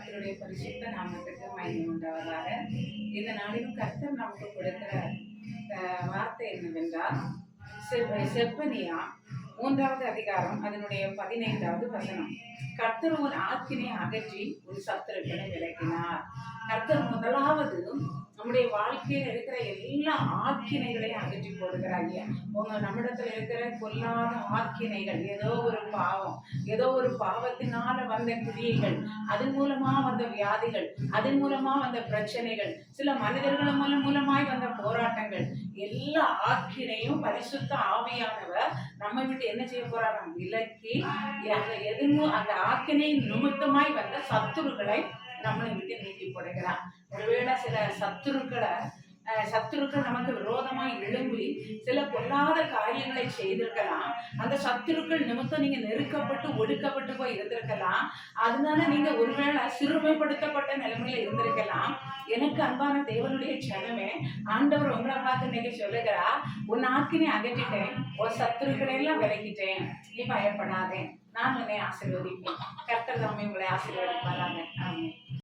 கர்த்தருடைய பரிசுத்த நாமத்துக்கு மகிமை உண்டாவதாக. இந்த நாளிலும் கர்த்தர் நமக்கு கொடுக்கிற வார்த்தை என்னவென்றால், செப்பனியா 3வது அதிகாரம் அதனுடைய 15வது வசனம். கர்த்தர் ஒரு ஆக்கினை அகற்றி ஒரு சத்துருக்களை விலக்கினார். கர்த்தர் முதலாவது நம்முடைய வாழ்க்கையில் இருக்கிற எல்லா ஆக்கினைகளையும் அகற்றி போடுகிறாங்க. நம்மிடத்துல இருக்கிற பொல்லாத ஆக்கினைகள், ஏதோ ஒரு பாவத்தினால வந்த கிரியைகள், அதன் மூலமா வந்த வியாதிகள், அதன் மூலமா வந்த பிரச்சனைகள், சில மனிதர்கள் மூலமாய் வந்த போராட்டங்கள், எல்லா ஆக்கினையும் பரிசுத்த ஆவியானவர் நம்ம விட்டு என்ன செய்ய போறார்? விலக்கி அந்த ஆக்கினை நிமித்தமாய் வந்த சத்துருக்களை நம்மளை விட்டு நீக்கி போடுகிறார். ஒருவேளை சில சத்துருக்கள் நமக்கு விரோதமாய் எழும்பி சில பொல்லாத காரியங்களை செய்திருக்கலாம். அந்த சத்துருக்கள் நிமித்தம் நீங்க நெருக்கப்பட்டு ஒடுக்கப்பட்டு போய் இருந்திருக்கலாம். அதனால நீங்க ஒருவேளை சிறுமைப்படுத்தப்பட்ட நிலைமையில இருந்திருக்கலாம். எனக்கு அன்பான தேவனுடைய ஜனமே, ஆண்டவர் உங்களை பார்த்து இன்னைக்கு சொல்லுகிறா, உன் ஆக்கினை அகற்றிட்டேன், உன் சத்துருக்களை எல்லாம் விலக்கிட்டேன், நீ பயப்படாதே, நான் உன்னை ஆசீர்வதிப்பேன். கர்த்தர் தாமே உங்களை ஆசீர்வதிப்பாராங்க. ஆமென்.